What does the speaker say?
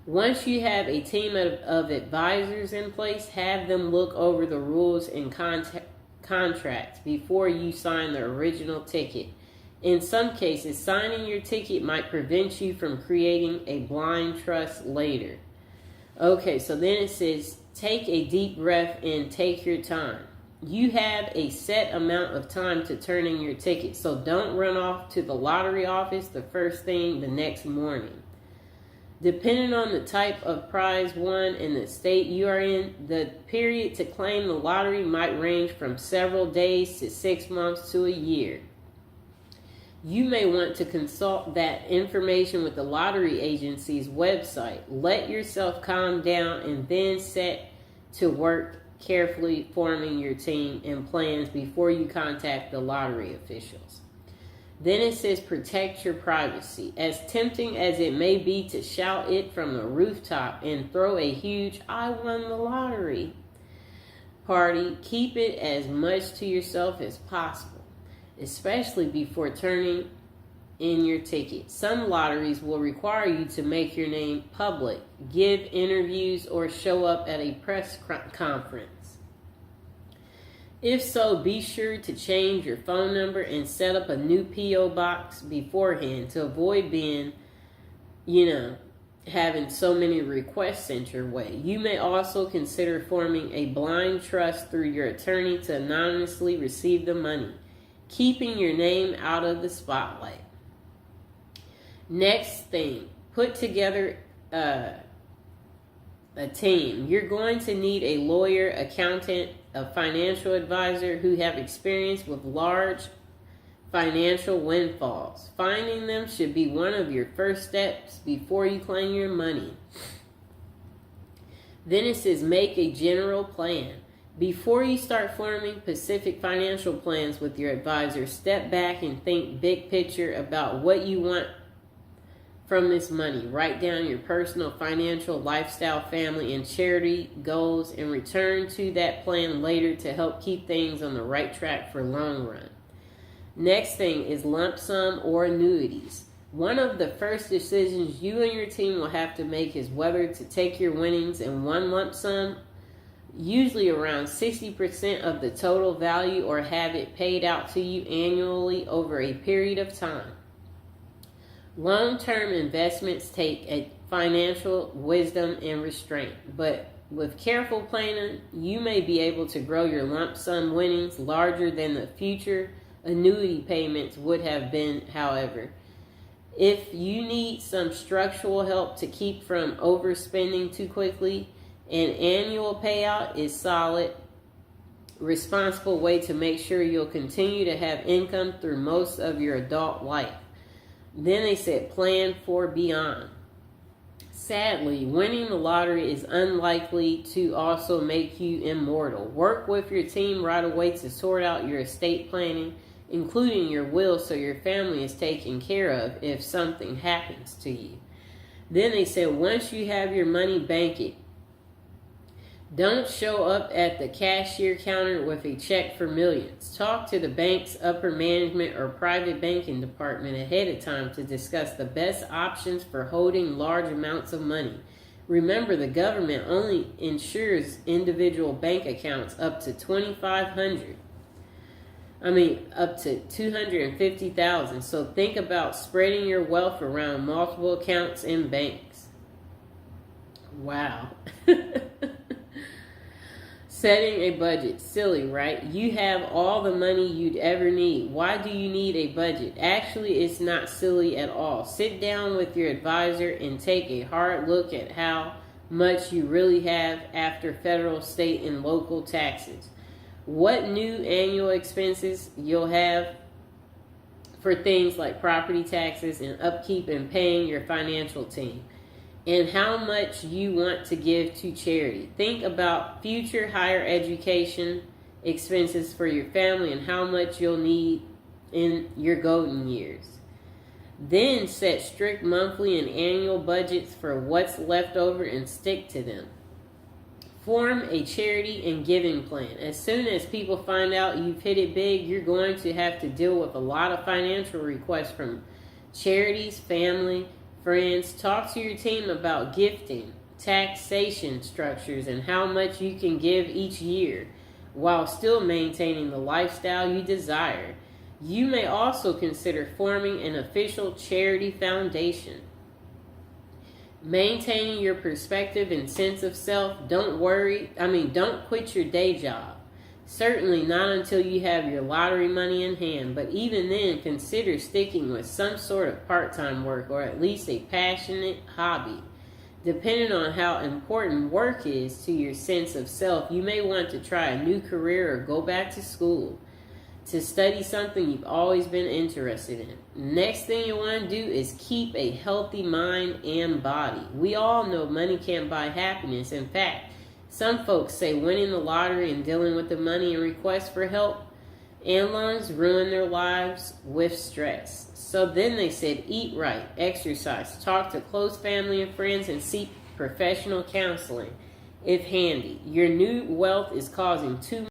Once you have a team of advisors in place, have them look over the rules and contracts before you sign the original ticket. In some cases, signing your ticket might prevent you from creating a blind trust later. Okay, so then it says, take a deep breath and take your time. You have a set amount of time to turn in your ticket, so don't run off to the lottery office the first thing the next morning. Depending on the type of prize won and the state you are in, the period to claim the lottery might range from several days to 6 months to a year. You may want to consult that information with the lottery agency's website. Let yourself calm down and then set to work carefully forming your team and plans before you contact the lottery officials. Then it says protect your privacy. As tempting as it may be to shout it from the rooftop and throw a huge "I won the lottery" party, keep it as much to yourself as possible, especially before turning in your ticket. Some lotteries will require you to make your name public, give interviews, or show up at a press conference. If so, be sure to change your phone number and set up a new P.O. box beforehand to avoid being, having so many requests sent your way. You may also consider forming a blind trust through your attorney to anonymously receive the money, keeping your name out of the spotlight. Next thing, put together a team. You're going to need a lawyer, accountant, a financial advisor who have experience with large financial windfalls. Finding them should be one of your first steps before you claim your money. Then it says make a general plan. Before you start forming specific financial plans with your advisor, step back and think big picture about what you want from this money. Write down your personal, financial, lifestyle, family, and charity goals and return to that plan later to help keep things on the right track for long run. Next thing is lump sum or annuities. One of the first decisions you and your team will have to make is whether to take your winnings in one lump sum, usually around 60% of the total value, or have it paid out to you annually over a period of time. Long-term investments take a financial wisdom and restraint, but with careful planning, you may be able to grow your lump sum winnings larger than the future annuity payments would have been, however. If you need some structural help to keep from overspending too quickly, an annual payout is solid, responsible way to make sure you'll continue to have income through most of your adult life. Then they said plan for beyond. Sadly, winning the lottery is unlikely to also make you immortal. Work with your team right away to sort out your estate planning, including your will, so your family is taken care of if something happens to you. Then they said once you have your money, bank it. Don't show up at the cashier counter with a check for millions. Talk to the bank's upper management or private banking department ahead of time to discuss the best options for holding large amounts of money. Remember, the government only insures individual bank accounts up to $250,000. Up to $250,000. So think about spreading your wealth around multiple accounts and banks. Wow. Setting a budget. Silly, right? You have all the money you'd ever need. Why do you need a budget? Actually, it's not silly at all. Sit down with your advisor and take a hard look at how much you really have after federal, state, and local taxes. What new annual expenses you'll have for things like property taxes and upkeep and paying your financial team, and how much you want to give to charity. Think about future higher education expenses for your family and how much you'll need in your golden years. Then set strict monthly and annual budgets for what's left over and stick to them. Form a charity and giving plan. As soon as people find out you've hit it big, you're going to have to deal with a lot of financial requests from charities, family, Friends, talk to your team about gifting, taxation structures, and how much you can give each year while still maintaining the lifestyle you desire. You may also consider forming an official charity foundation. Maintaining your perspective and sense of self. Don't quit your day job. Certainly not until you have your lottery money in hand, but even then, consider sticking with some sort of part-time work or at least a passionate hobby. Depending on how important work is to your sense of self, you may want to try a new career or go back to school to study something you've always been interested in. Next thing you want to do is keep a healthy mind and body. We all know money can't buy happiness. In fact, some folks say winning the lottery and dealing with the money and requests for help and loans ruin their lives with stress. So then they said, eat right, exercise, talk to close family and friends, and seek professional counseling if handy. Your new wealth is causing too